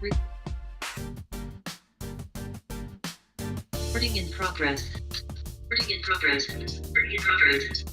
Recording in progress. Recording in progress. Recording in progress.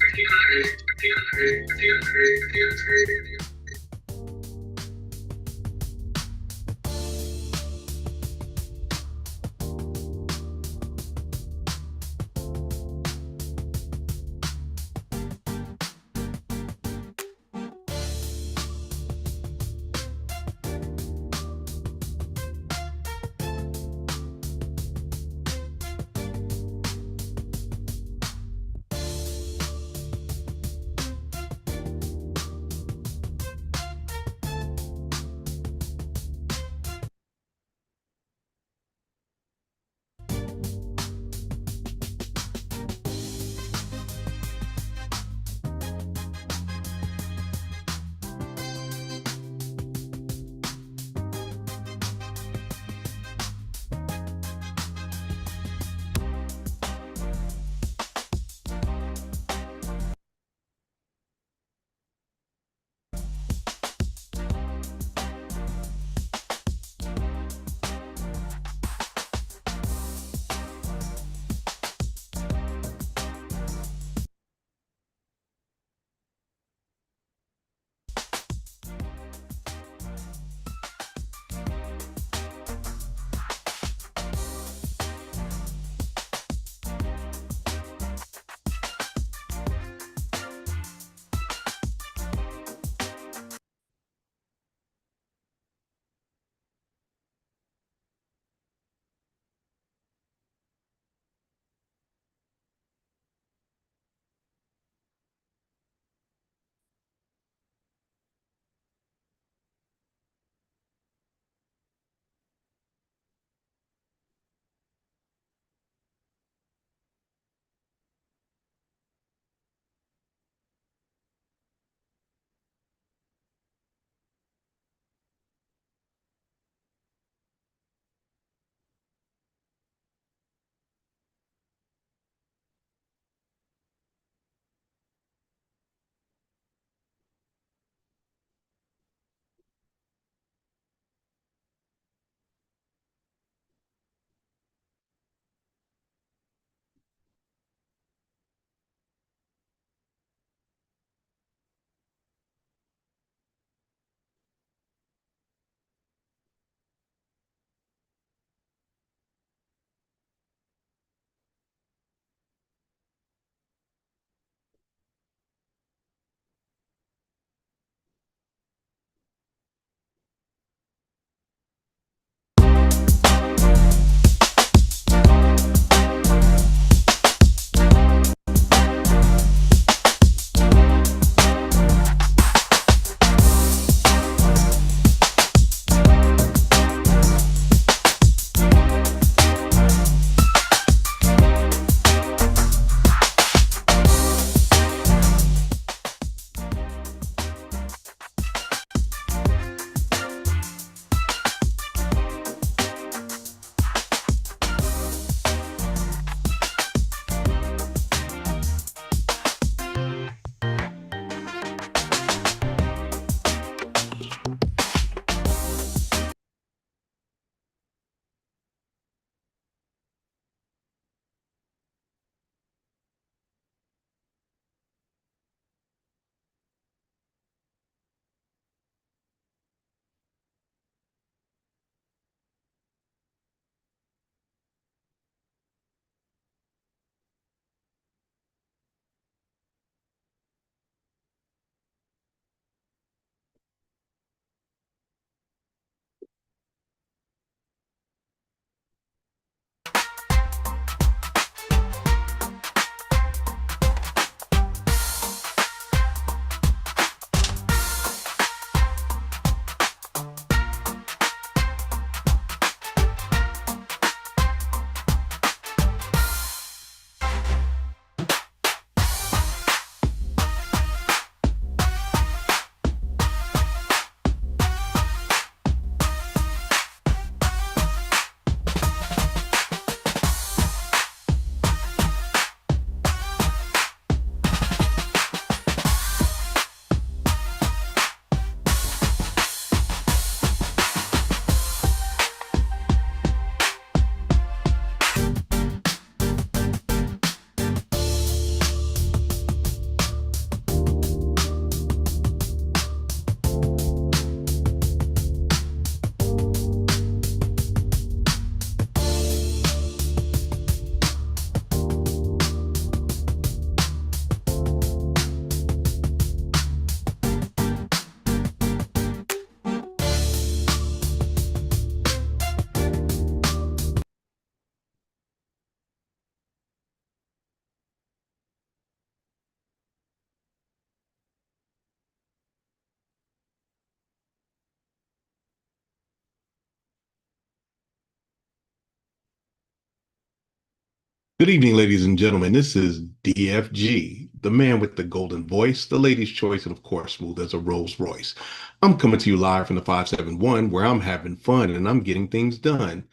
Good evening, ladies and gentlemen. This is DFG, the man with the golden voice, the lady's choice, and of course, smooth as a Rolls Royce. I'm coming to you live from the 571 where I'm having fun and I'm getting things done.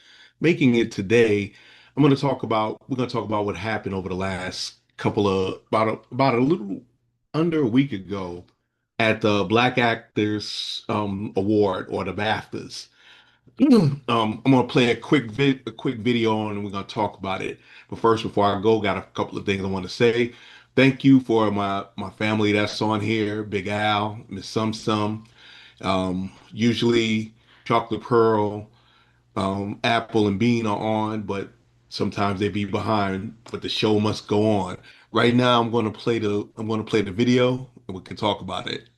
Making it today, we're going to talk about what happened over the last about a little under a week ago at the Black Actors Award or the BAFTAs. I'm gonna play a quick video and we're gonna talk about it. But first, before I go, got a couple of things I want to say. Thank you for my family that's on here, Big Al, Miss Sum Sum, usually Chocolate Pearl, Apple and Bean are on, but sometimes they be behind. But the show must go on. Right now, I'm gonna play the video and we can talk about it.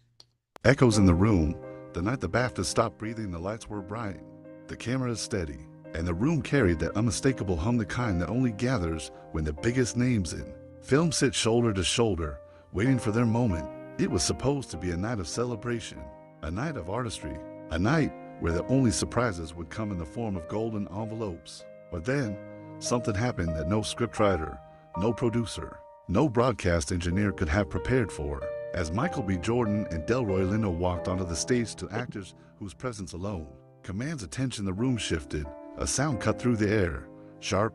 Echoes in the room. The night the BAFTA stopped breathing, the lights were bright. The camera is steady, and the room carried that unmistakable hum, the kind that only gathers when the biggest name's in. Film sit shoulder to shoulder, waiting for their moment. It was supposed to be a night of celebration, a night of artistry, a night where the only surprises would come in the form of golden envelopes. But then, something happened that no scriptwriter, no producer, no broadcast engineer could have prepared for. As Michael B. Jordan and Delroy Lindo walked onto the stage to actors whose presence alone commands attention, the room shifted. A sound cut through the air, sharp,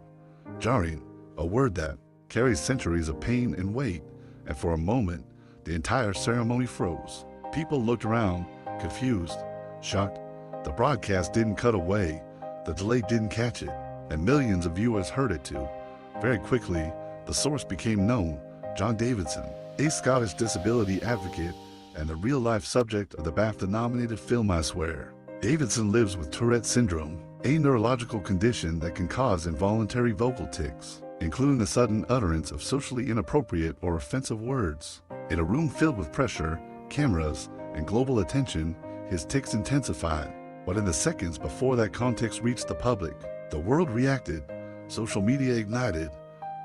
jarring, a word that carries centuries of pain and weight. And for a moment, the entire ceremony froze. People looked around, confused, shocked. The broadcast didn't cut away, the delay didn't catch it, and millions of viewers heard it too. Very quickly, the source became known: John Davidson, a Scottish disability advocate and the real-life subject of the BAFTA-nominated film I Swear. Davidson lives with Tourette syndrome, a neurological condition that can cause involuntary vocal tics, including the sudden utterance of socially inappropriate or offensive words. In a room filled with pressure, cameras, and global attention, his tics intensified. But in the seconds before that context reached the public, the world reacted. Social media ignited.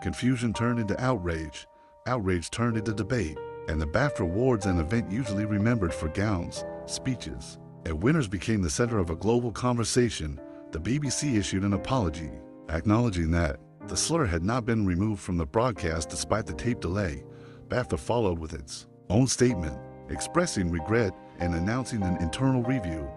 Confusion turned into outrage. Outrage turned into debate. And the BAFTA Awards, an event usually remembered for gowns, speeches, and winners, became the center of a global conversation. The BBC issued an apology, acknowledging that the slur had not been removed from the broadcast despite the tape delay. BAFTA followed with its own statement, expressing regret and announcing an internal review.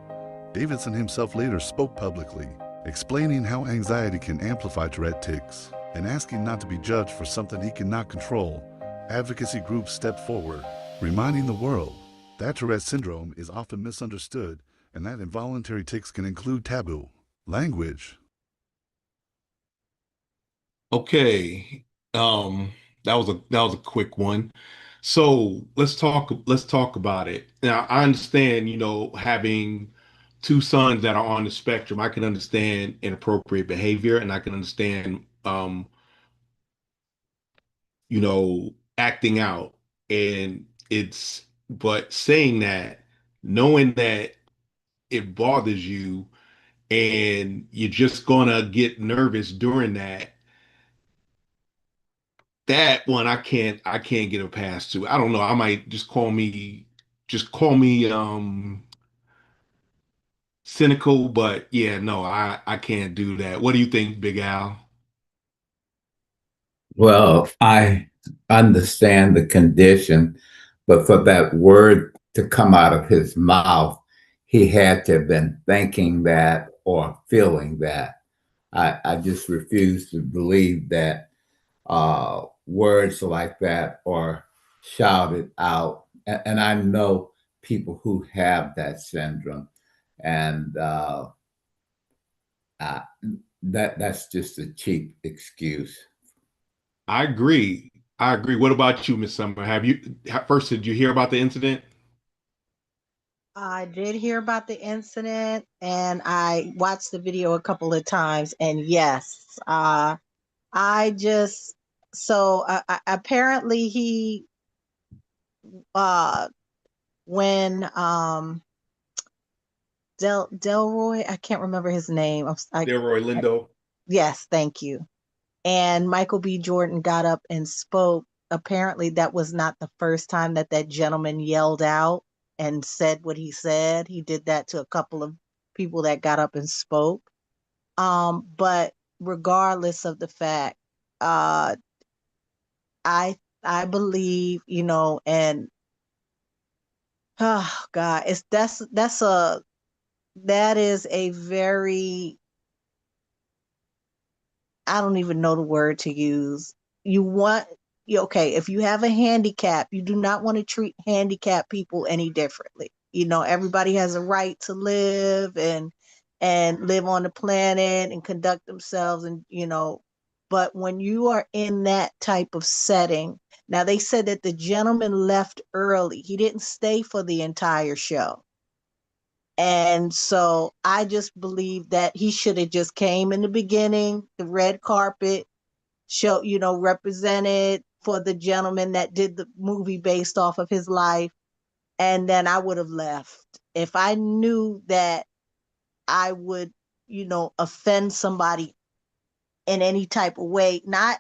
Davidson himself later spoke publicly, explaining how anxiety can amplify Tourette tics and asking not to be judged for something he cannot control. Advocacy groups stepped forward, reminding the world that Tourette syndrome is often misunderstood and that involuntary tics can include taboo language. Okay. That was a quick one. So let's talk about it. Now I understand, having two sons that are on the spectrum, I can understand inappropriate behavior and I can understand acting out. And it's but saying that, knowing that it bothers you and you're just gonna get nervous during that one I can't get a pass to. I don't know. I might just call me cynical, but yeah, no, I can't do that. What do you think, Big Al? Well, I understand the condition, but for that word to come out of his mouth, he had to have been thinking that or feeling that. I just refuse to believe that words like that are shouted out. And I know people who have that syndrome, and uh, that's just a cheap excuse. I agree. I agree. What about you, Miss Summer? First, did you hear about the incident? I did hear about the incident and I watched the video a couple of times. And yes, I just, apparently uh, when Delroy, I can't remember his name. Delroy Lindo. Yes, thank you. And Michael B. Jordan got up and spoke. Apparently, that was not the first time that that gentleman yelled out and said what he said. He did that to a couple of people that got up and spoke. But regardless of the fact, uh, I believe, and oh God, that is a very, I don't even know the word to use. You want, okay, if you have a handicap, you do not want to treat handicapped people any differently. Everybody has a right to live and live on the planet and conduct themselves and but when you are in that type of setting, now they said that the gentleman left early. He didn't stay for the entire show. And so I just believe that he should have just came in the beginning, the red carpet, show, represented for the gentleman that did the movie based off of his life. And then I would have left. If I knew that I would, offend somebody in any type of way, not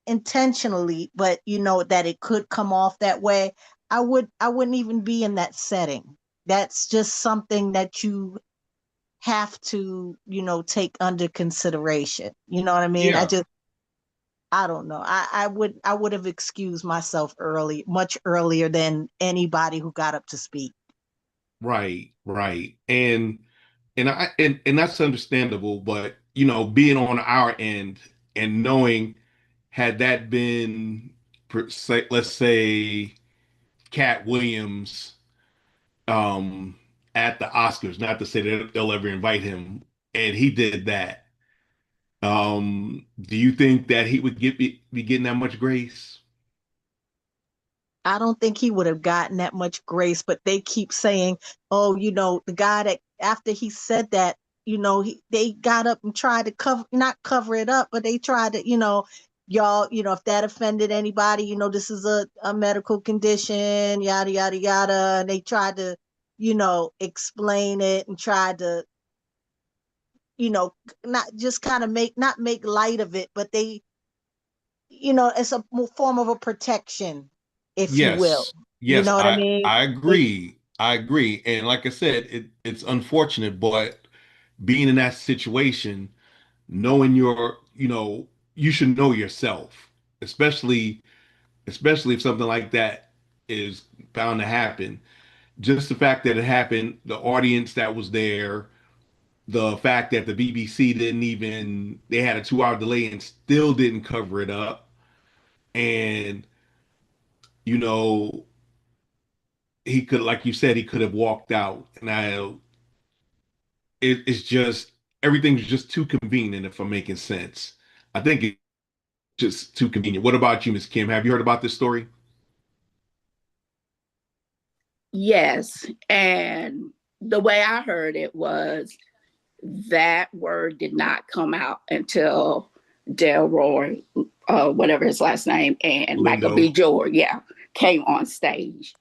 intentionally, but that it could come off that way, I wouldn't even be in that setting. That's just something that you have to, take under consideration. You know what I mean? Yeah. I don't know. I would have excused myself early, much earlier than anybody who got up to speak. Right, right. And that's understandable, but being on our end and knowing, had that been let's say Cat Williams um at the Oscars, not to say that they'll ever invite him, and he did that, do you think that he would be getting that much grace? I don't think he would have gotten that much grace, but they keep saying, oh, the guy that after he said that, they got up and tried to not cover it up, but they tried to, y'all, if that offended anybody, this is a medical condition, yada, yada, yada. And they tried to, explain it and tried to, not just kind of not make light of it, but they, it's a form of a protection, if you will. Yes, You yes, know what I mean? I They, agree. I agree. And like I said, it's unfortunate, but being in that situation, knowing you should know yourself, especially especially if something like that is bound to happen. Just the fact that it happened, the audience that was there, the fact that the BBC didn't even, they had a 2 hour delay and still didn't cover it up. And, you know, he could, like you said, he could have walked out. Now, it's just, everything's just too convenient, if I'm making sense. I think it's just too convenient. What about you, Miss Kim? Have you heard about this story? Yes. And the way I heard it was that word did not come out until Delroy, whatever his last name, and Michael Lindo. B. Jordan, came on stage.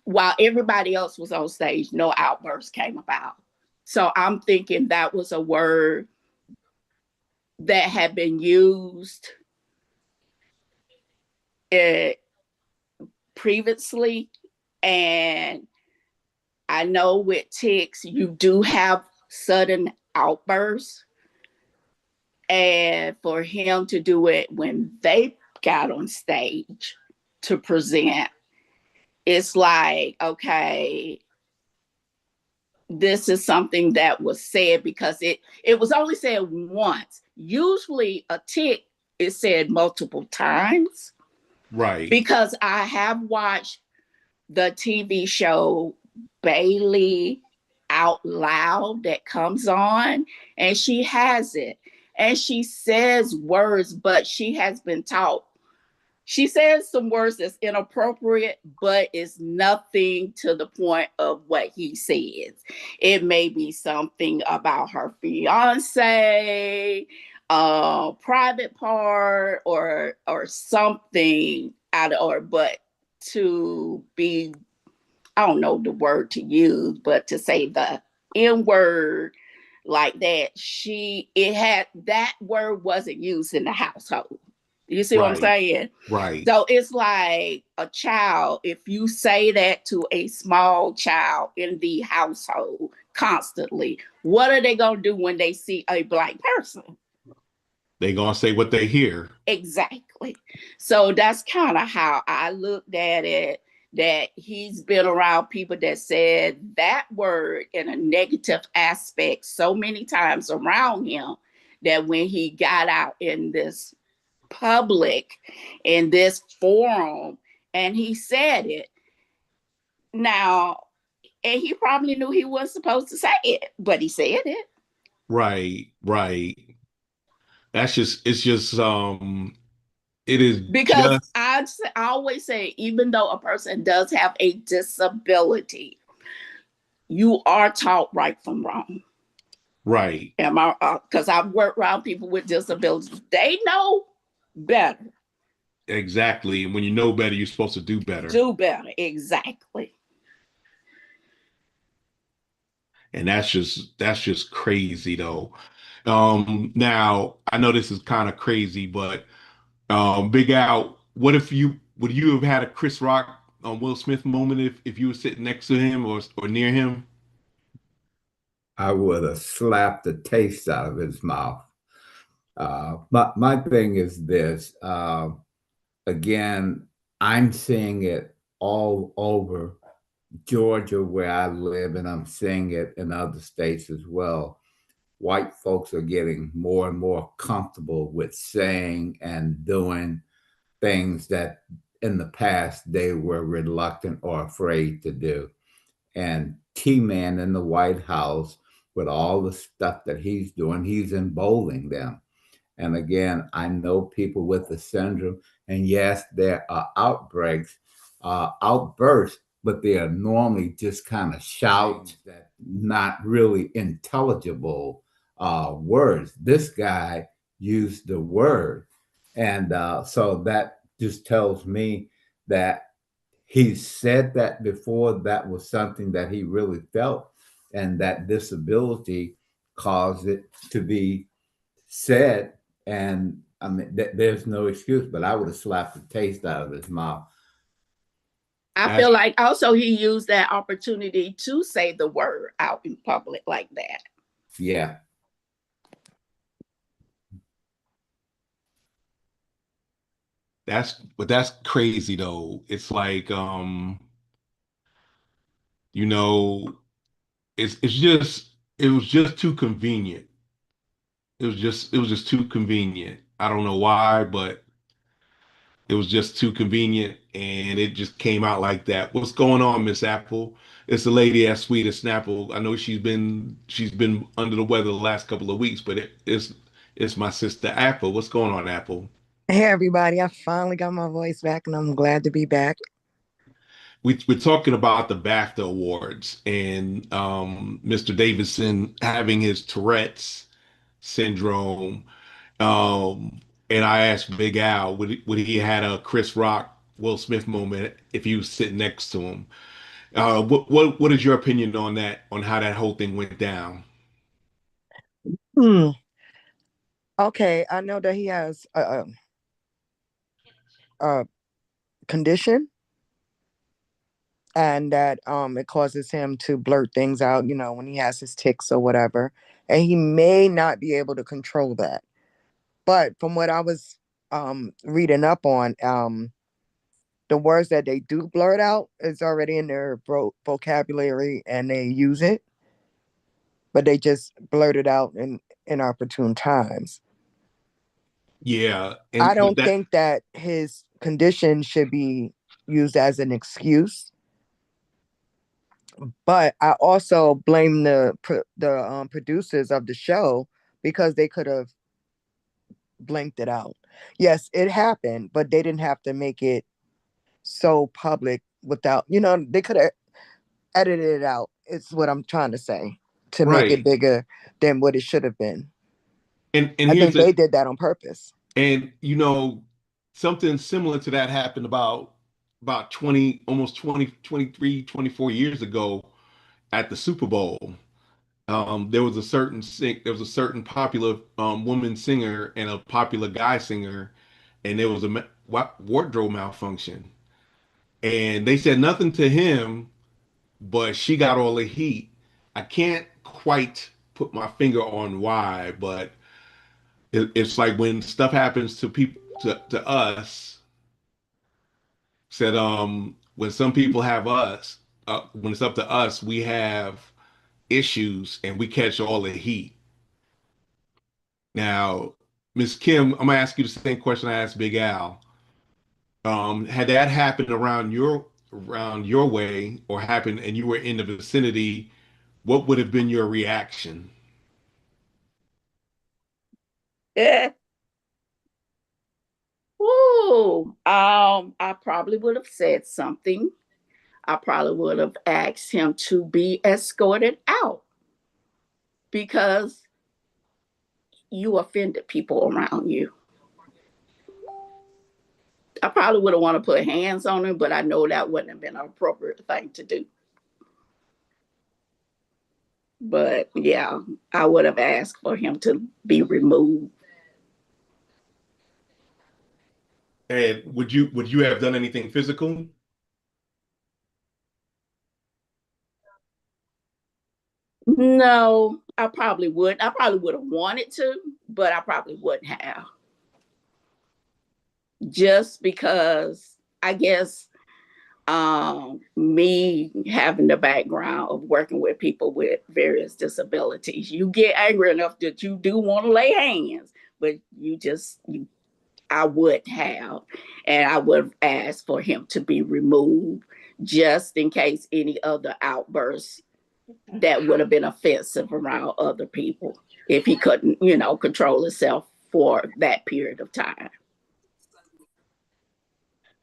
While everybody else was on stage, no outburst came about. So I'm thinking that was a word that had been used previously. And I know with tics, you do have sudden outbursts. And for him to do it when they got on stage to present, it's like, okay, this is something that was said because it was only said once. Usually a tic is said multiple times. Right. Because I have watched the TV show Bailey Out Loud that comes on, and she has it. And she says words, but she has been taught. She says some words that's inappropriate, but it's nothing to the point of what he says. It may be something about her fiance, private part, or something out of order. But to be, I don't know the word to use, but to say the N word like that, that word wasn't used in the household. You see what I'm Right. saying? Right. So it's like a child, if you say that to a small child in the household constantly, what are they going to do when they see a black person? They gonna say what they hear. Exactly. So that's kind of how I looked at it, that he's been around people that said that word in a negative aspect so many times around him that when he got out in this public, in this forum, and he said it now, and he probably knew he wasn't supposed to say it, but he said it. Right, right. It's just it is Because just I always say, even though a person does have a disability, you are taught right from wrong. right. Am I? Because I've worked around people with disabilities. They know better. Exactly. And when you know better, you're supposed to do better. Do better. Exactly. And that's just crazy though. Now I know this is kind of crazy, but Big Al, what if you would you have had a Chris Rock Will Smith moment if you were sitting next to him or near him? I would have slapped the taste out of his mouth. My thing is this. Again, I'm seeing it all over Georgia, where I live, and I'm seeing it in other states as well. White folks are getting more and more comfortable with saying and doing things that in the past they were reluctant or afraid to do. And T Man in the White House, with all the stuff that he's doing, he's emboldening them. And again, I know people with the syndrome, and yes, there are outbreaks, outbursts, but they are normally just kind of shouts that not really intelligible words. This guy used the word. And so that just tells me that he said that before, that was something that he really felt, and that disability caused it to be said. And I mean, there's no excuse, but I would have slapped the taste out of his mouth. I That's feel like also he used that opportunity to say the word out in public like that. Yeah. that's crazy though. It's like you know, it's just it was just too convenient. It was just too convenient. I don't know why, but it was just too convenient and it just came out like that. What's going on, Miss Apple? It's the lady as sweet as Snapple. I know she's been under the weather the last couple of weeks, but it's my sister Apple. What's going on, Apple? Hey everybody, I finally got my voice back and I'm glad to be back. We're talking about the BAFTA awards and Mr. Davidson having his Tourette's syndrome. Um, and I asked Big Al, would he had a Chris Rock, Will Smith moment if he was sitting next to him? What is your opinion on that, on how that whole thing went down? Hmm. Okay, I know that he has a condition and that it causes him to blurt things out, when he has his tics or whatever. And he may not be able to control that. But from what I was reading up on, the words that they do blurt out is already in their vocabulary and they use it, but they just blurt it out in inopportune times. Yeah, I and but don't that think that his condition should be used as an excuse, but I also blame the producers of the show because they could have blinked it out. Yes, it happened, but they didn't have to make it so public without, they could have edited it out. It's what I'm trying to say, to make it right. bigger than what it should have been. And I here's think the they did that on purpose. and something similar to that happened about 20 almost 20 23 24 years ago at the Super Bowl. There was a certain popular woman singer and a popular guy singer, and there was a wardrobe malfunction. And they said nothing to him, but she got all the heat. I can't quite put my finger on why, but It's like when stuff happens to people, to us, said when some people have us, when it's up to us, we have issues and we catch all the heat. Now, Miss Kim, I'm gonna ask you the same question I asked Big Al. Had that happened around your way or happened and you were in the vicinity, what would have been your reaction? Yeah. Ooh, I probably would have said something. I probably would have asked him to be escorted out because you offended people around you. I probably would have wanted to put hands on him, but I know that wouldn't have been an appropriate thing to do. But yeah, I would have asked for him to be removed. And would you have done anything physical? No, I probably would. I probably would have wanted to, but I probably wouldn't have. Just because I guess me having the background of working with people with various disabilities, you get angry enough that you do want to lay hands, but I would have, and I would have asked for him to be removed just in case any other outbursts that would have been offensive around other people if he couldn't, control himself for that period of time.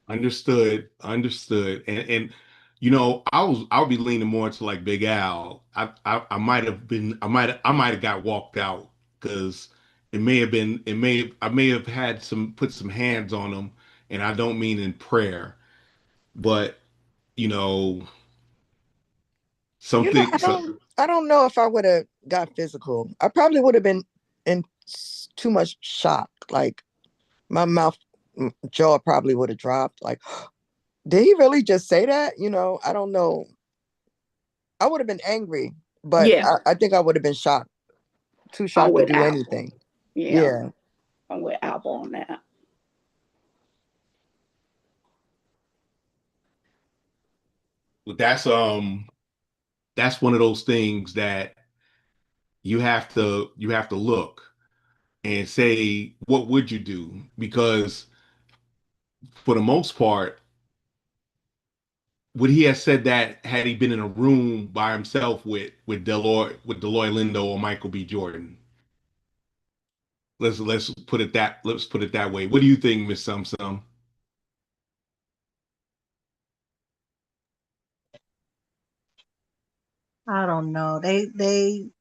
Understood, understood. And I'll be leaning more to like Big Al. I might have been I might have got walked out because I may have had some put some hands on him, and I don't mean in prayer, but you know something I don't know if I would have got physical. I probably would have been in too much shock. Like my mouth jaw probably would have dropped. Like, did he really just say that? I don't know. I would have been angry, but Yeah, I think I would have been shocked, too I'm shocked to with do Apple. anything. Yeah, Yeah. I'm with Apple on that. that's that's one of those things that you have to look and say, what would you do? Because for the most part, would he have said that had he been in a room by himself with Deloy Lindo or Michael B. Jordan? Let's put it that way. What do you think, Miss Sum Sum? I don't know. It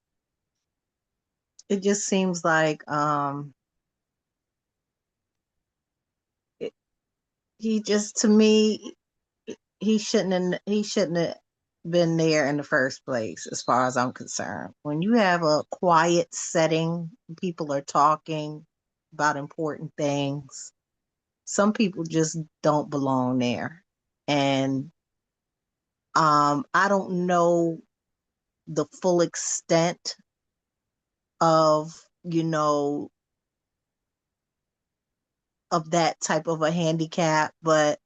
just seems like it, he just to me he shouldn't have been there in the first place as far as I'm concerned. When you have a quiet setting, people are talking about important things. Some people just don't belong there. And I don't know the full extent of, you know, of that type of a handicap, but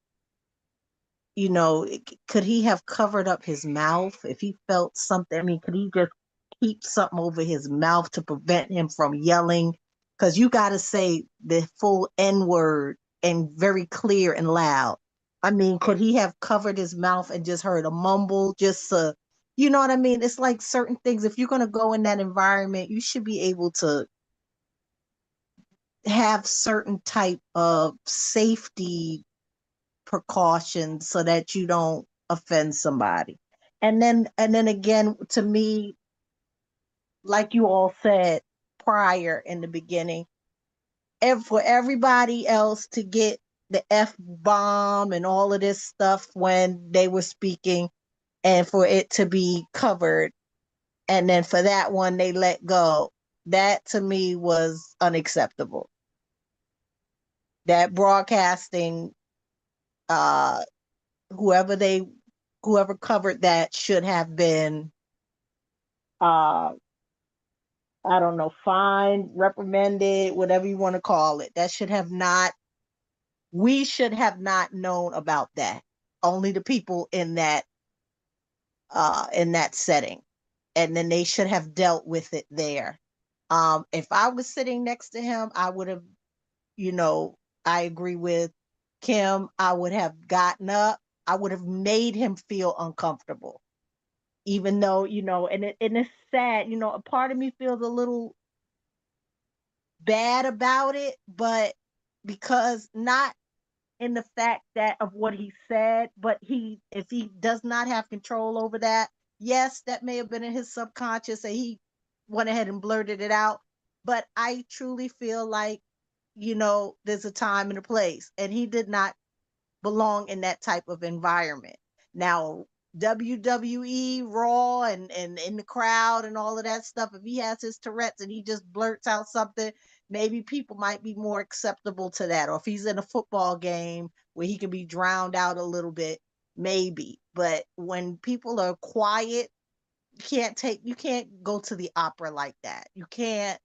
could he have covered up his mouth if he felt something? I mean, could he just keep something over his mouth to prevent him from yelling? Because you got to say the full N word and very clear and loud. I mean, could he have covered his mouth and just heard a mumble you know what I mean? It's like certain things. If you're going to go in that environment, you should be able to have certain type of safety precautions so that you don't offend somebody. And then again, to me, like you all said prior in the beginning, for everybody else to get the F bomb and all of this stuff when they were speaking, and for it to be covered, and then for that one they let go, that to me was unacceptable. That broadcasting, uh whoever they whoever covered that should have been uh I don't know, fined, reprimanded, whatever you want to call it. That should have not, we should have not known about that. Only the people in that setting. And then they should have dealt with it there. If I was sitting next to him, I would have, you know, I agree with Kim. I would have gotten up. I would have made him feel uncomfortable, even though, and it's sad, a part of me feels a little bad about it, but because not in the fact that of what he said, but if he does not have control over that, yes, that may have been in his subconscious and he went ahead and blurted it out. But I truly feel like, there's a time and a place, and he did not belong in that type of environment. Now, WWE, Raw, and in the crowd and all of that stuff, if he has his Tourette's and he just blurts out something, maybe people might be more acceptable to that. Or if he's in a football game where he can be drowned out a little bit, maybe. But when people are quiet, you can't go to the opera like that. You can't,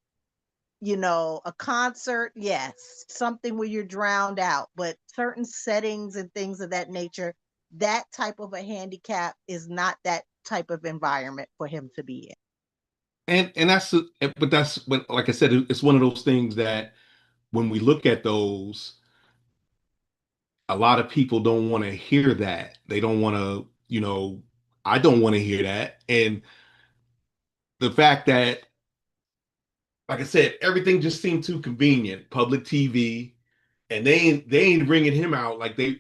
a concert, yes, something where you're drowned out, but certain settings and things of that nature, that type of a handicap is not that type of environment for him to be in. And but that's when, like I said, it's one of those things that when we look at those, a lot of people don't want to hear that. They don't want to, I don't want to hear that. And the fact that, like I said, everything just seemed too convenient. Public TV, and they ain't bringing him out like they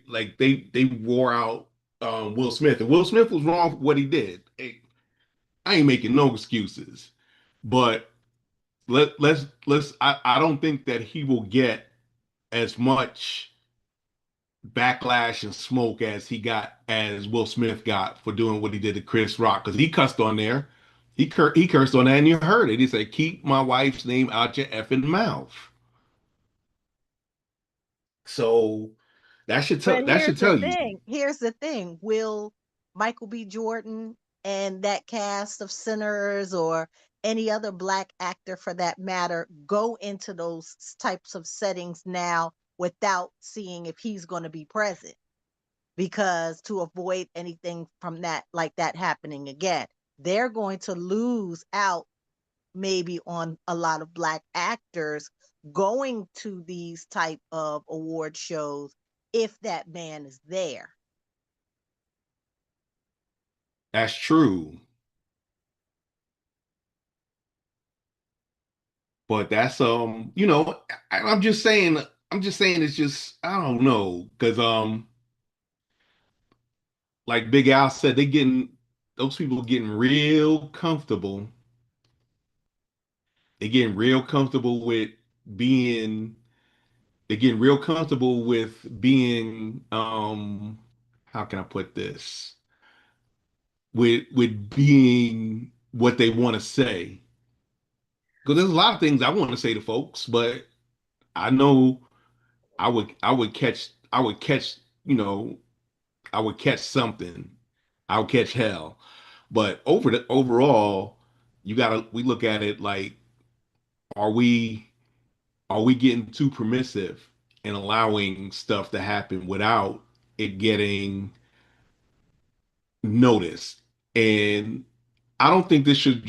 wore out Will Smith. And Will Smith was wrong for what he did. Hey, I ain't making no excuses, but let's. I don't think that he will get as much backlash and smoke as Will Smith got for doing what he did to Chris Rock, because he cussed on there. He cursed on that, and you heard it. He said, "Keep my wife's name out your effing mouth." So But that should tell you. here's the thing, will Michael B. Jordan and that cast of Sinners, or any other black actor for that matter, go into those types of settings now without seeing if he's going to be present? Because to avoid anything from that, like that happening again, they're going to lose out maybe on a lot of black actors going to these type of award shows if that man is there. That's true. But that's I'm just saying it's just I don't know, because like Big Al said, those people getting real comfortable. They're getting real comfortable with being they're getting real comfortable with being how can I put this? With being what they want to say. Because there's a lot of things I want to say to folks, but I know I would catch something. I would catch hell. But overall, we look at it like, are we are we getting too permissive and allowing stuff to happen without it getting noticed? And I don't think this should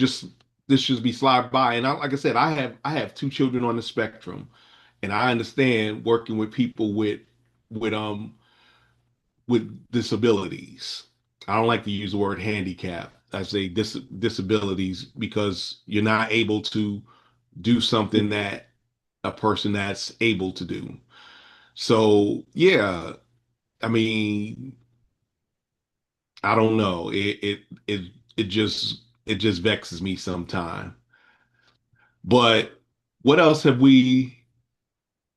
be slide by. And like I said, I have two children on the spectrum, and I understand working with people with um with disabilities. I don't like to use the word handicap. I say disabilities because you're not able to do something that a person that's able to do. So yeah, I mean, I don't know. It just vexes me sometimes. But what else have we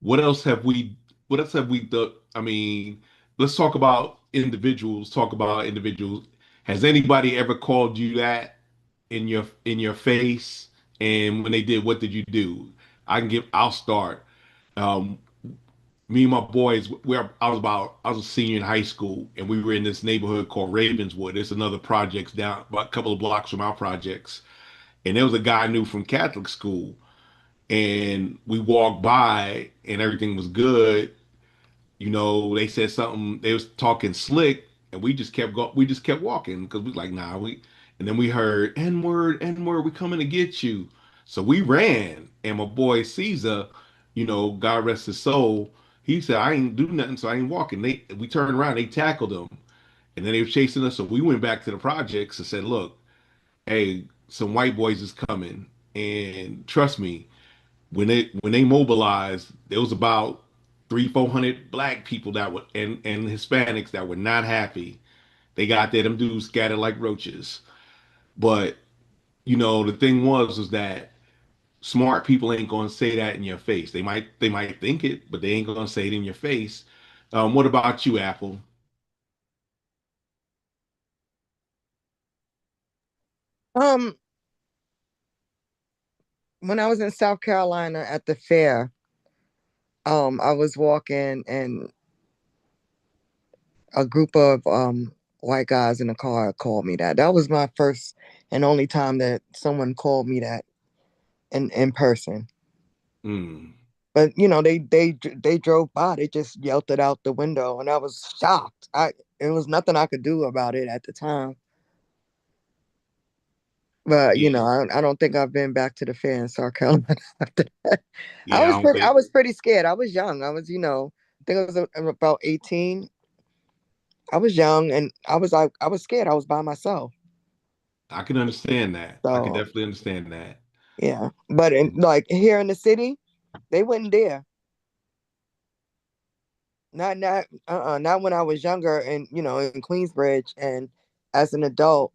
what else have we what else have we done? I mean, let's talk about individuals. Has anybody ever called you that in your face? And when they did, what did you do? I'll start. Um, Me and my boys, I was a senior in high school, and we were in this neighborhood called Ravenswood. It's another projects down about a couple of blocks from our projects. and there was a guy I knew from Catholic school, and we walked by and everything was good. You know, they said something, they was talking slick, and we just kept walking because we like, nah, and then we heard N-word, N-word, we coming to get you. So we ran, and my boy Caesar, you know, God rest his soul, he said, I ain't do nothing, so I ain't walking. We turned around, they tackled him, and then they were chasing us. So we went back to the projects and said, look, hey, some white boys is coming, and trust me, when they mobilized, there was about 300-400 black people that were and Hispanics that were not happy. They got there, them dudes scattered like roaches. But you know, the thing was that smart people ain't gonna say that in your face. They might think it, but they ain't gonna say it in your face. What about you, Apple? Um, when I was in South Carolina at the fair, I was walking and a group of white guys in a car called me that. That was my first and only time that someone called me that in person. Mm. But you know, they drove by, they just yelled it out the window, and I was shocked. It was nothing I could do about it at the time. But you Yeah, know, I don't think I've been back to the fair in South Carolina after that. yeah. I don't I think was pretty scared. I was young. I was, you know, I think I was about 18. I was young and I was scared. I was by myself. I can understand that. I can So definitely understand that. yeah. But like here in the city, they wouldn't dare. Not when I was younger and you know in Queensbridge and as an adult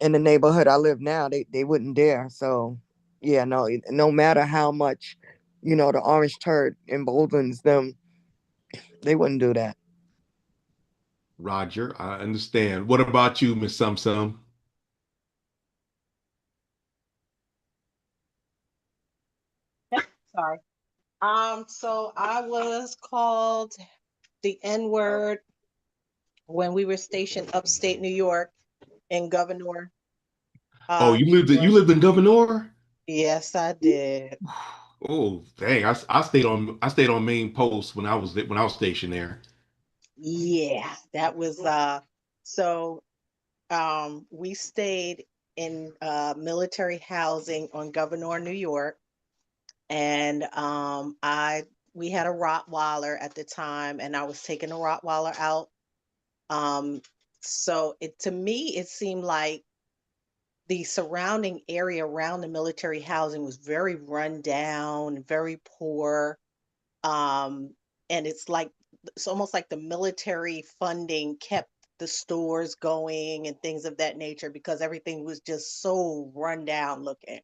in the neighborhood I live now, they wouldn't dare. So yeah, no matter how much, you know, the orange turd emboldens them, they wouldn't do that. Roger, I understand. What about you, Miss Sum Sum? Sorry. So I was called the N word when we were stationed upstate New York in Governor, Oh, New you York. lived in Governor? Yes, I did. Oh, dang. I stayed on main post when I was stationed there. Yeah, that was so we stayed in military housing on Governor, New York, and I we had a Rottweiler at the time, and I was taking the Rottweiler out. Um, so it to me it seemed like the surrounding area around the military housing was very run down, very poor. Um, and it's almost like the military funding kept the stores going and things of that nature because everything was just so run down looking.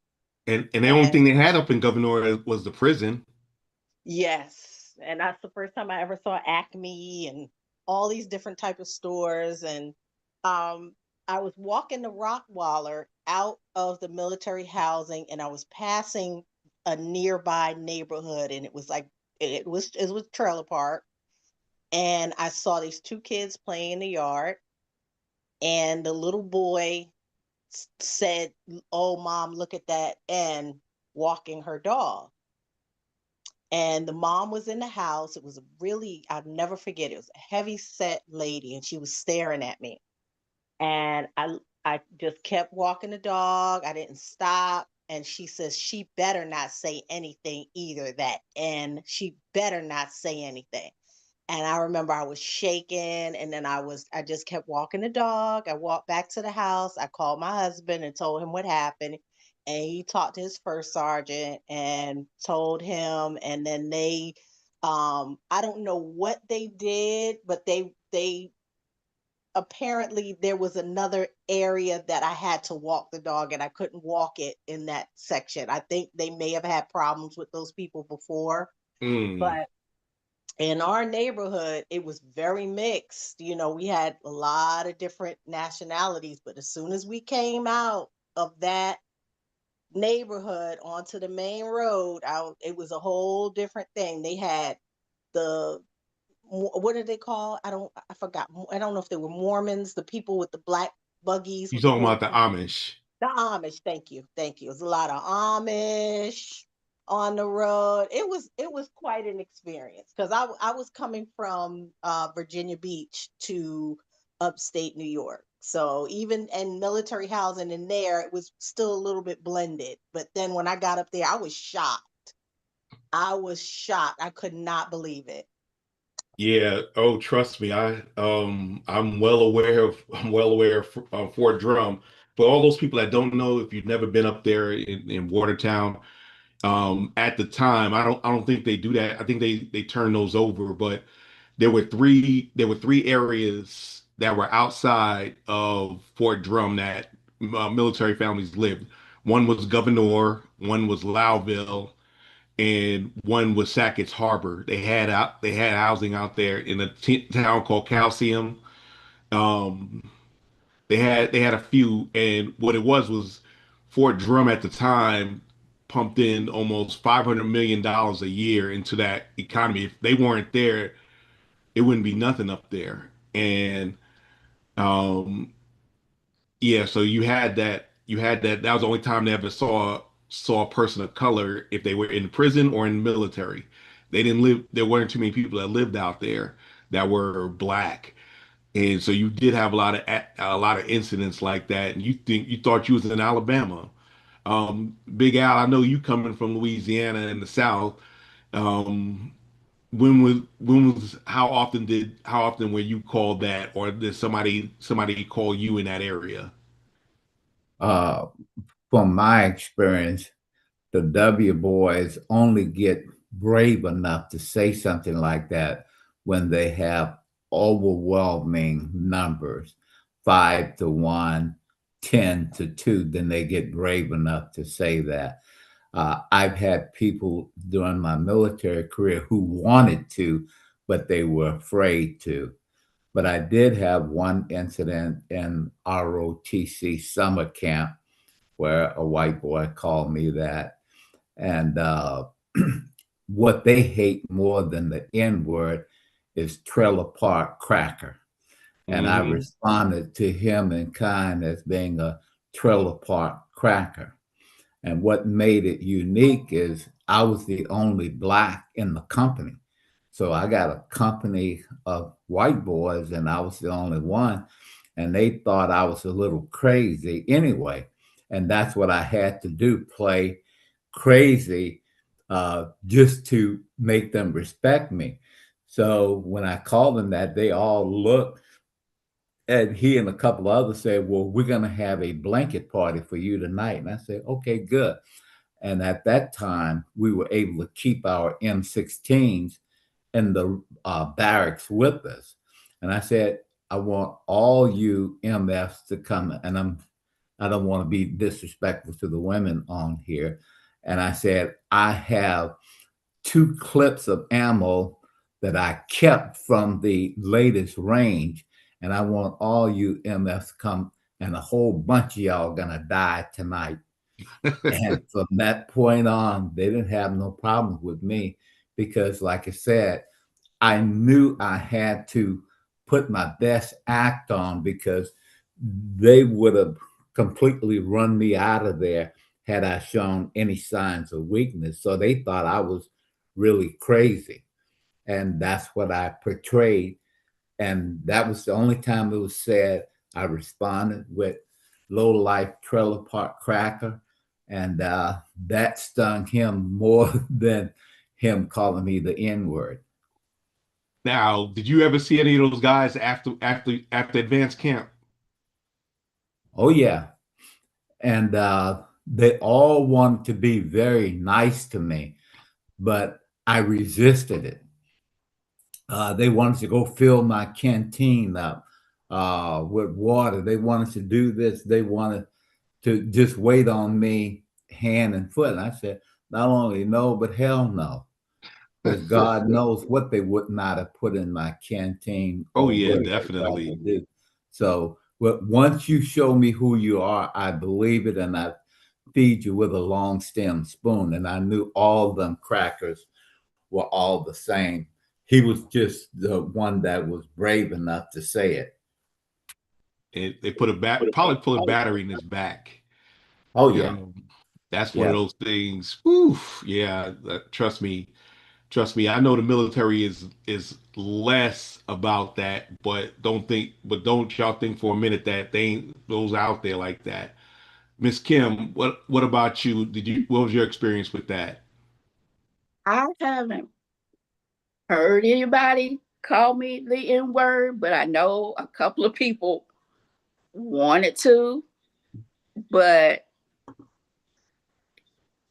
And the only And thing they had up in Governor was the prison. yes, and that's the first time I ever saw Acme and all these different type of stores. And um, I was walking the Rockwaller out of the military housing, and I was passing a nearby neighborhood, and it was trailer park, and I saw these two kids playing in the yard, and the little boy said, "Oh, mom, look at that," and walking her dog. And the mom was in the house. It was a really, I'll never forget. It was a heavy set lady, and she was staring at me. And I just kept walking the dog. I didn't stop. And she says she better not say anything either. That and she better not say anything. And I remember I was shaking, and then I just kept walking the dog. I walked back to the house. I called my husband and told him what happened. And he talked to his first sergeant and told him. And then I don't know what they did, but they apparently there was another area that I had to walk the dog and I couldn't walk it in that section. I think they may have had problems with those people before, Mm. but in our neighborhood, it was very mixed. You know, we had a lot of different nationalities, but as soon as we came out of that neighborhood onto the main road, it was a whole different thing. They had the what did they call? I forgot. I don't know if they were Mormons, the people with the black buggies You with the talking horses. about the Amish? The Amish, thank you, thank you. It was a lot of Amish on the road. It was quite an experience because I was coming from Virginia Beach to upstate New York. So even in military housing in there, it was still a little bit blended. But then when I got up there, I was shocked. I was shocked. I could not believe it. Yeah. Oh, trust me. I'm well aware of Fort Drum. For all those people that don't know, if you've never been up there in Watertown, at the time, I don't think they do that. I think they turn those over. But there were three areas that were outside of Fort Drum that military families lived. One was Governor, one was Loudville, and one was Sackett's Harbor. They had housing out there in a town called Calcium. Um, they had a few, and what it was Fort Drum at the time pumped in almost $500 million a year into that economy. If they weren't there, it wouldn't be nothing up there. And um, yeah, so you had that. That was the only time they ever saw a person of color if they were in prison or in the military. They didn't live. There weren't too many people that lived out there that were black, and so you did have a lot of incidents like that. And you thought you was in Alabama. Big Al, I know you coming from Louisiana in the South. Um, when was how often were you called that, or did somebody call you in that area? Uh, from my experience, the W boys only get brave enough to say something like that when they have overwhelming numbers, 5 to 1, 10 to 2, then they get brave enough to say that. I've had people during my military career who wanted to, but they were afraid to. But I did have one incident in ROTC summer camp where a white boy called me that. And what they hate more than the N word is trailer park cracker. And I Hmm. responded to him in kind as being a trailer park cracker. And what made it unique is I was the only black in the company. So I got a company of white boys, and I was the only one. And they thought I was a little crazy anyway. And that's what I had to do, play crazy, just to make them respect me. So when I called them that, they all looked, and he and a couple of others said, "Well, we're going to have a blanket party for you tonight." And I said, "Okay, good." And at that time, we were able to keep our M16s in the barracks with us. And I said, "I want all you MFs to come." And I don't want to be disrespectful to the women on here. And I said, "I have 2 clips of ammo that I kept from the latest range. And I want all you MFs to come, and a whole bunch of y'all gonna die tonight." And from that point on, they didn't have no problems with me because, like I said, I knew I had to put my best act on because they would have completely run me out of there had I shown any signs of weakness. So they thought I was really crazy. And that's what I portrayed. And that was the only time it was said. I responded with low life trailer park cracker. And that stung him more than him calling me the N word. Now, did you ever see any of those guys after advanced camp? Oh, yeah. And they all wanted to be very nice to me, but I resisted it. They wanted to go fill my canteen up with water. They wanted to do this. They wanted to just wait on me hand and foot. And I said, not only no, but hell no. Because God knows what they would not have put in my canteen Oh or yeah, what they tried to definitely. do. So, but once you show me who you are, I believe it, and I feed you with a long stem spoon. And I knew all them crackers were all the same. He was just the one that was brave enough to say it. They probably put a battery in his back. Oh yeah, Um, that's one of Yeah. those things. Oof, yeah. Trust me. I know the military is less about that, but don't y'all think for a minute that they ain't those out there like that. Miss Kim, what about you? What was your experience with that? I haven't heard anybody call me the N word, but I know a couple of people wanted to, but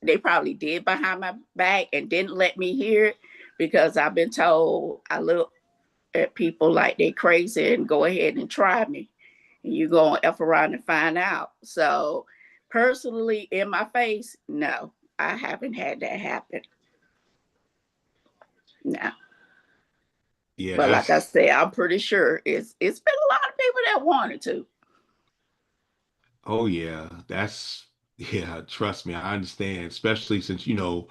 they probably did behind my back and didn't let me hear it because I've been told I look at people like they crazy and go ahead and try me. And you go and F around and find out. So personally, in my face, no, I haven't had that happen. No. Yeah, But like I that's said, I'm pretty sure it's been a lot of people that wanted to. oh yeah, that's yeah, trust me, I understand, especially since you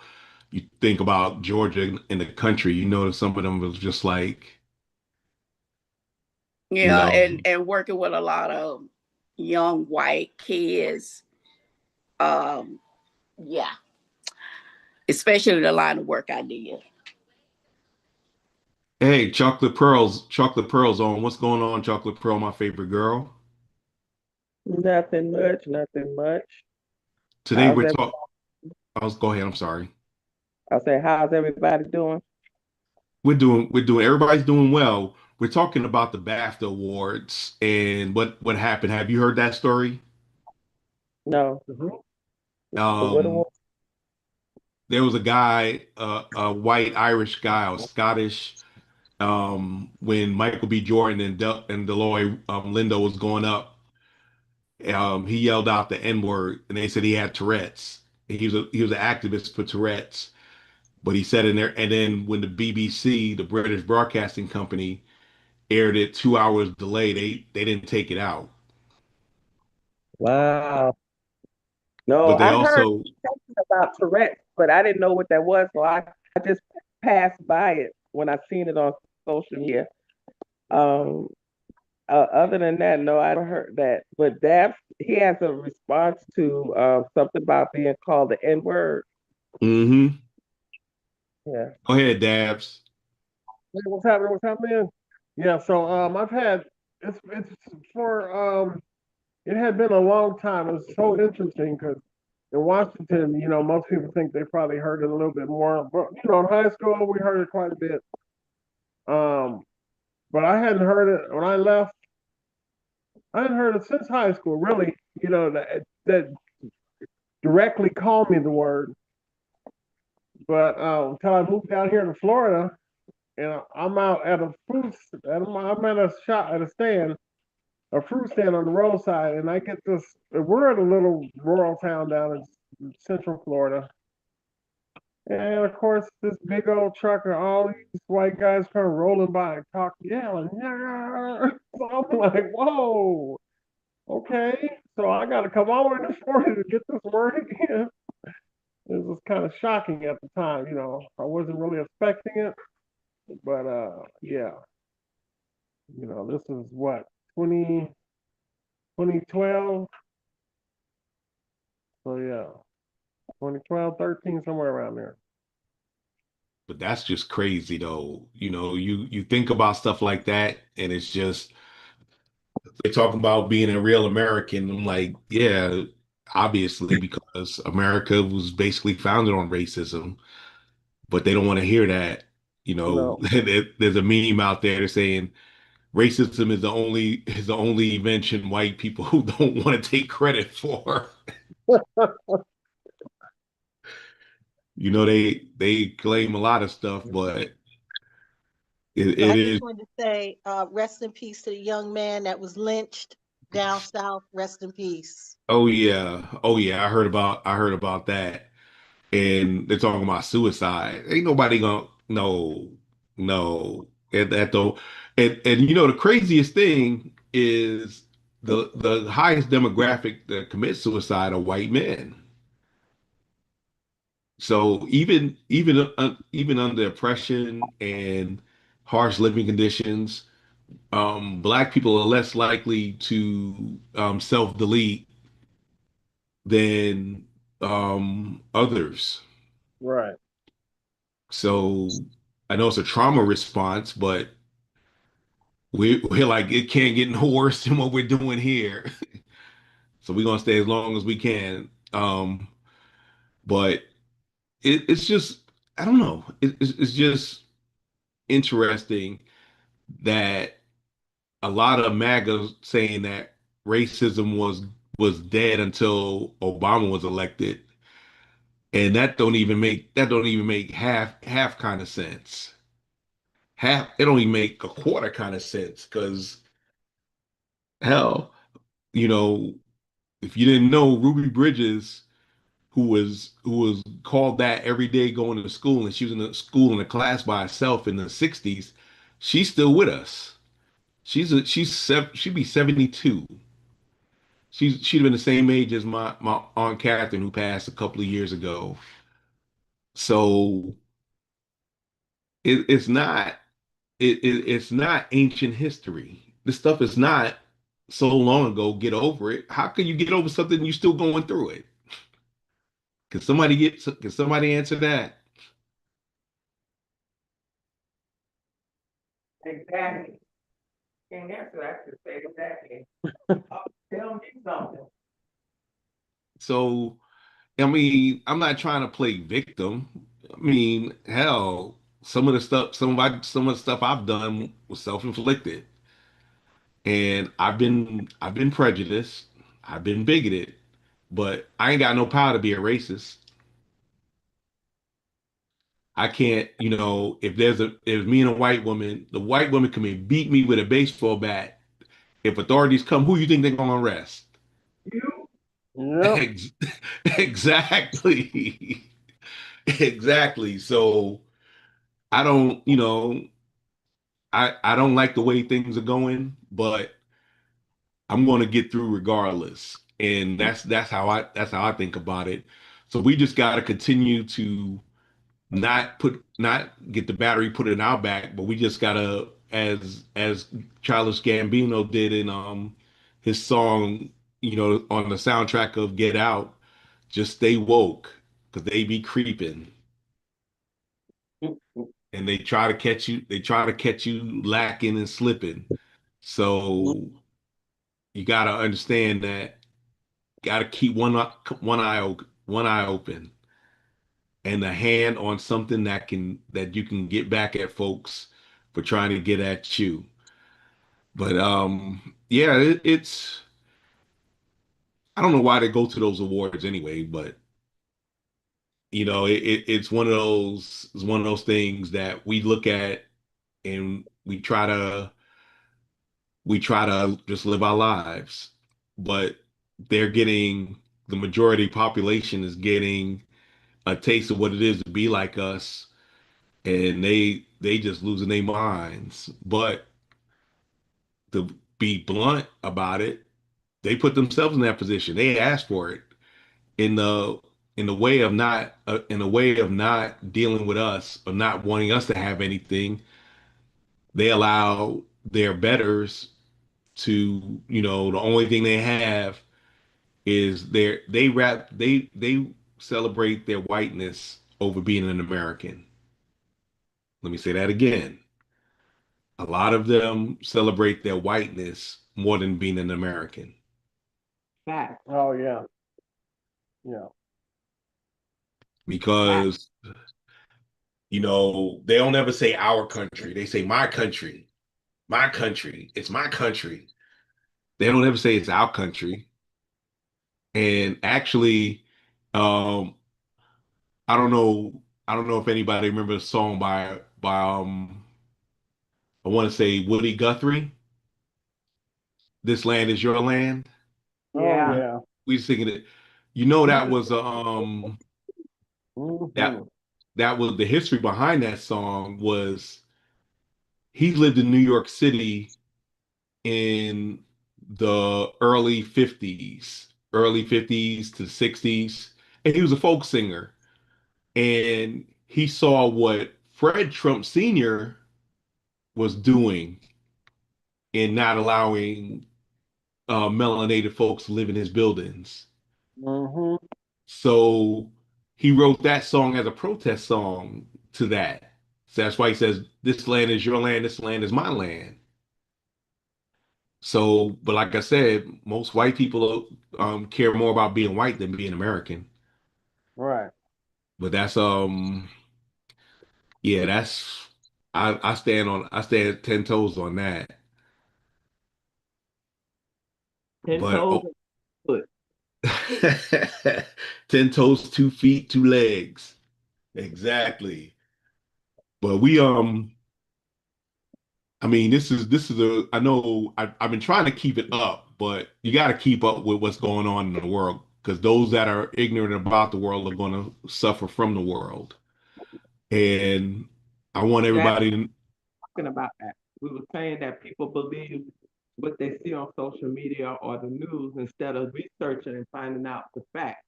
think about Georgia in the country, that some of them was just like, you Yeah, know, and working with a lot of young white kids. Um, yeah, especially the line of work I did. hey, Chocolate Pearls on. What's going on, Chocolate Pearl, my favorite girl? Nothing much, nothing much. Today How's we're every talking. I was go ahead. I'm sorry. I say, how's everybody doing? We're doing. Everybody's doing well. We're talking about the BAFTA awards and what happened. Have you heard that story? No. What Um, was there was a guy, a white Irish guy or Scottish, when Michael B. Jordan and Deloy Lindo was going up. He yelled out the N word, and they said he had Tourette's. He was an activist for Tourette's, but he said in there. And then when the BBC, the British Broadcasting Company, aired it 2 hours delayed, they didn't take it out. wow. No, But they I heard also, something about Tourette's, but I didn't know what that was, so I just passed by it when I seen it on social media. Um, other than that, no, I don't heard that. But Daps, he has a response to something about being called the N word. mm-hmm. Yeah. Go ahead, Dabs. Hey, what's happening? What's happening? Yeah, so I've had it's for it had been a long time. It was so interesting because in Washington, most people think they probably heard it a little bit more, but in high school we heard it quite a bit. Um, but I hadn't heard it when I left. I hadn't heard it since high school, really. That directly called me the word. But until I moved down here to Florida, and I'm out at a I'm at a shop at a fruit stand on the roadside, and I get this. We're in a little rural town down in Central Florida, and of course, this big old truck and all these white guys come rolling by and talk, yelling. Yeah. So I'm like, whoa, okay. So I got to come all the way to Florida to get this word again. It was kind of shocking at the time. I wasn't really expecting it, but yeah. This is what 2012. So yeah, 2012, 13, somewhere around there. But that's just crazy, though. You think about stuff like that, and it's just they talk about being a real American. I'm like, yeah, obviously, because America was basically founded on racism, but they don't want to hear that. No. There's a meme out there saying racism is the only invention white people who don't want to take credit for. They claim a lot of stuff, but So it I just is. wanted to say, rest in peace to the young man that was lynched down south. Rest in peace. Oh yeah, oh yeah. I heard about that, and they're talking about suicide. Ain't nobody gonna no, no. At the and the craziest thing is the highest demographic that commit suicide are white men. So even under oppression and harsh living conditions, black people are less likely to self-delete than others. Right. So I know it's a trauma response, but we're like it can't get no worse than what we're doing here. So we're gonna stay as long as we can. But it's just I don't know. It's just interesting that a lot of MAGA saying that racism was dead until Obama was elected, and that don't even make half kind of sense. Half it don't even make a quarter kind of sense because hell, you know, if you didn't know Ruby Bridges, who was called that every day going to school, and she was in the school in a class by herself in the '60s, she's still with us. She'd be 72. She'd have been the same age as my aunt Catherine, who passed a couple of years ago. So it's not it's not ancient history. This stuff is not so long ago. Get over it. How can you get over something and you're still going through it? Can somebody answer that? Exactly. Can't answer that. Just say exactly. Tell me something. So I mean, I'm not trying to play victim. I mean, hell, some of the stuff I've done was self-inflicted. And I've been prejudiced, I've been bigoted, but I ain't got no power to be a racist. I can't, if me and a white woman, the white woman come and beat me with a baseball bat. If authorities come, who you think they're gonna arrest? You? Yep. Ex- Exactly. Exactly. So I don't, I don't like the way things are going, but I'm going to get through regardless. And that's how I think about it. So we just got to continue to not get the battery put in our back, but we just got to as Childish Gambino did in his song, on the soundtrack of Get Out, just stay woke because they be creeping and they try to catch you lacking and slipping. So you got to understand that. Got to keep one eye open, and a hand on something that you can get back at folks for trying to get at you. But yeah, it's I don't know why they go to those awards anyway, but it's one of those things that we look at and we try to just live our lives, but they're getting the majority population is getting a taste of what it is to be like us, and they just losing their minds. But to be blunt about it, they put themselves in that position. They asked for it in the way of not in the way of not dealing with us or not wanting us to have anything. They allow their betters to, the only thing they have is they celebrate their whiteness over being an American. Let me say that again. A lot of them celebrate their whiteness more than being an American Fact. Oh yeah. Yeah. Fact. because, they don't ever say our country. They say my country, my country. It's my country. They don't ever say it's our country. And actually, um, I don't know if anybody remembers a song by I want to say Woody Guthrie. This land is your land. Oh Yeah. yeah. We singing it. That was that Hmm. that was the history behind that song was he lived in New York City in the early 50s to 60s, and he was a folk singer. And he saw what Fred Trump Sr. was doing in not allowing melanated folks to live in his buildings. Mm-hmm. So he wrote that song as a protest song to that. So that's why he says, "This land is your land. This land is my land." So, but like I said, most white people care more about being white than being American. Right. But that's yeah, that's I stand 10 toes on that. 10 But toes oh, and foot. 10 toes, 2 feet, 2 legs. Exactly. But we I mean, this is a I know I've been trying to keep it up, but you got to keep up with what's going on in the world because those that are ignorant about the world are going to suffer from the world. And I want Jack everybody to talking about that. We were saying that people believe what they see on social media or the news instead of researching and finding out the facts.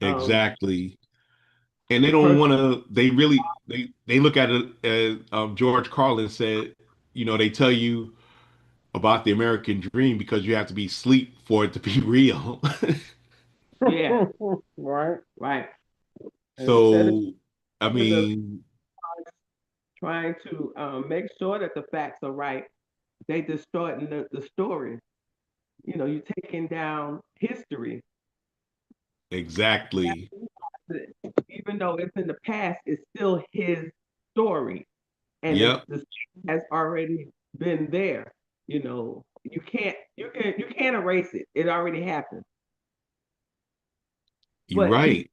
Um, exactly. And they the don't person, want to. They really they look at it as George Carlin said. You know, they tell you about the American dream because you have to be asleep for it to be real. yeah, Right. right. Instead of So, I giving us mean, trying to make sure that the facts are right, they distorting the story. You know, you taking down history. exactly. Even though it's in the past, it's still his story, and it's Yep, the story has already been there. You know, you can't erase it. It already happened. you're But right.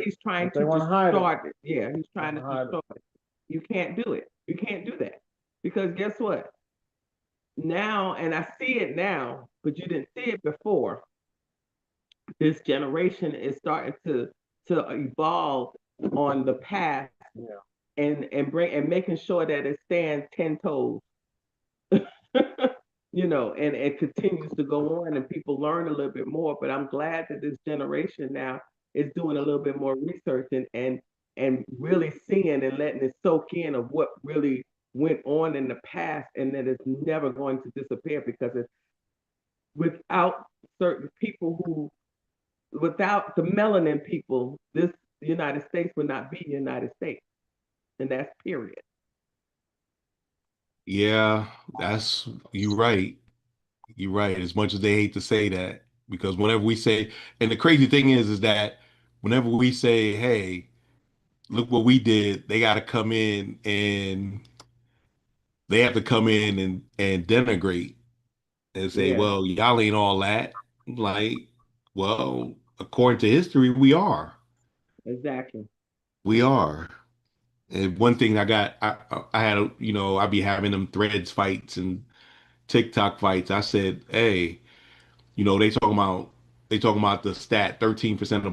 he's trying But they to want to hide it. distort it. Yeah, he's They trying want to to hide it. distort it. You can't do it. You can't do that because guess what? Now, and I see it now, but you didn't see it before. This generation is starting to evolve on the path Yeah. and bring and making sure that it stands 10 toes. You know, and it continues to go on and people learn a little bit more. But I'm glad that this generation now is doing a little bit more research and really seeing and letting it soak in of what really went on in the past and that it's never going to disappear because it's without certain people who without the melanin people, this United States would not be the United States. And that's period. Yeah, that's you're right. You're right. As much as they hate to say that, because whenever we say, and the crazy thing is that whenever we say, "Hey, look what we did," they got to come in and they have to come in and denigrate and say, Yeah, "Well, y'all ain't all that." Like, well, according to history, we are. exactly. We are. And one thing I had, I'd be having them threads fights and TikTok fights. I said, hey, they talking about the stat 13%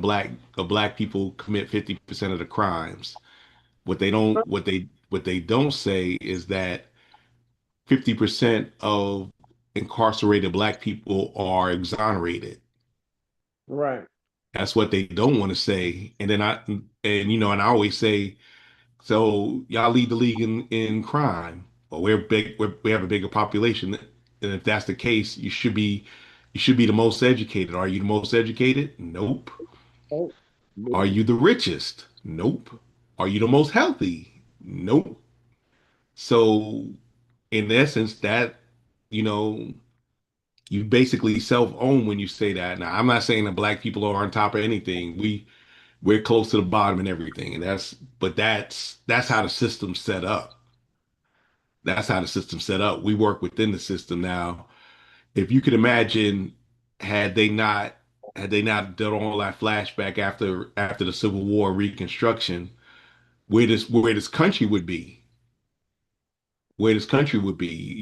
of black people commit 50% of the crimes. What they don't say is that 50% of incarcerated black people are exonerated. Right. That's what they don't want to say. And I always say, so y'all lead the league in crime. Well, we have a bigger population. And if that's the case, you should be the most educated. Are you the most educated? Nope. Oh, Are you the richest? Nope. Are you the most healthy? Nope. So in essence, that, you know, you basically self-own when you say that. Now, I'm not saying that black people are on top of anything. We're close to the bottom and everything. And that's how the system's set up. That's how the system's set up. We work within the system now. If you could imagine, had they not had they not done all that flashback after the Civil War Reconstruction, where this country would be, where this country would be.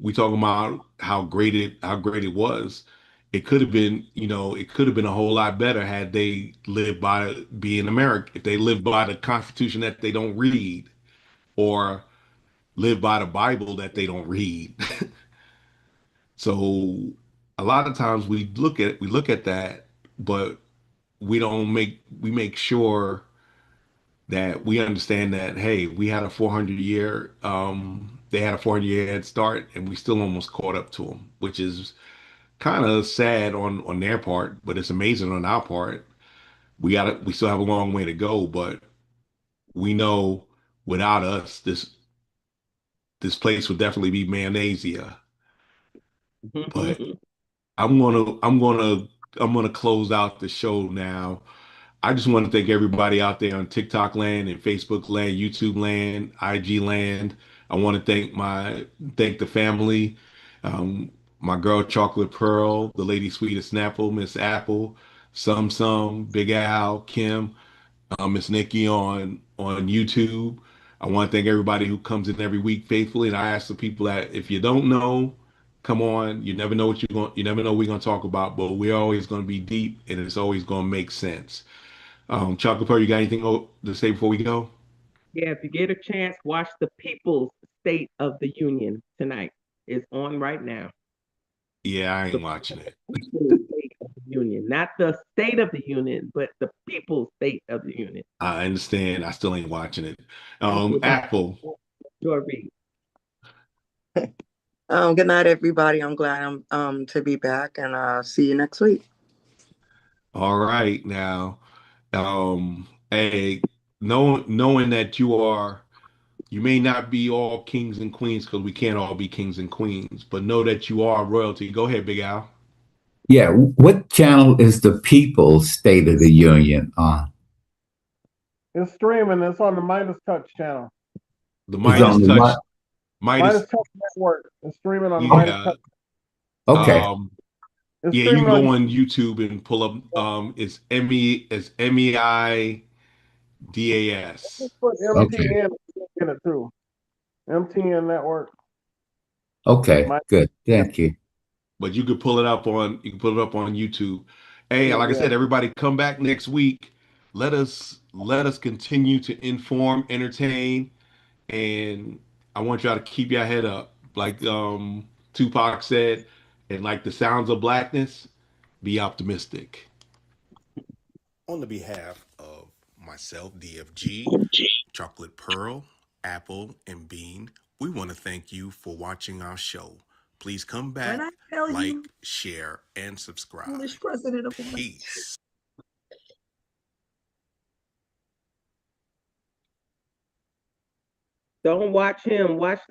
We talk about how great it was. It could have been a whole lot better had they lived by being American, if they lived by the Constitution that they don't read, or live by the Bible that they don't read. So a lot of times we look at that, but we make sure that we understand that, hey, we had a 400 year they had a 400 year head start and we still almost caught up to them, which is kind of sad on their part, but it's amazing on our part. We still have a long way to go, but we know without us, this place would definitely be mayonnaise-ia. But I'm gonna close out the show now. I just want to thank everybody out there on TikTok land and Facebook land, YouTube land, IG land. I want to thank the family, um, my girl Chocolate Pearl, the lady Sweetest Snapple, Miss Apple, Sum, Big Al, Kim, Miss Nikki on YouTube. I want to thank everybody who comes in every week faithfully. And I ask the people that if you don't know, come on. You never know you never know what we're gonna talk about, but we're always gonna be deep and it's always gonna make sense. Chocolate Pearl, you got anything to say before we go? Yeah, if you get a chance, watch the People's State of the Union tonight. It's on right now. Yeah, I The ain't watching it. People's State of the Union, not the State of the Union, but the People's State of the Union. I understand. I still ain't watching it. That's without Apple. your read. Good night, everybody. I'm glad I'm to be back, and see you next week. All right now. Hey, knowing that you may not be all kings and queens because we can't all be kings and queens, but know that you are royalty. Go ahead, Big Al. Yeah, what channel is the People's State of the Union on? It's streaming. It's on the Midas Touch channel. The It's on Midas the Touch, what? Midas Midas. Touch Network. It's streaming on the Midas Yeah. Touch. Okay. It's Yeah, you streaming can go on. on YouTube and pull up. It's MEIDAS. Put Okay. MTN in it too. MTN Network. Okay. My, Good. Thank you. But you can pull it up on YouTube. Hey, like I yeah. said, everybody come back next week. Let us continue to inform, entertain, and I want y'all to keep your head up. Like Tupac said, and like the sounds of blackness, be optimistic. On the behalf of myself, DFG, Chocolate Pearl, Apple, and Bean, we want to thank you for watching our show. Please come back, like, share, and subscribe. Peace. Don't watch him. Watch the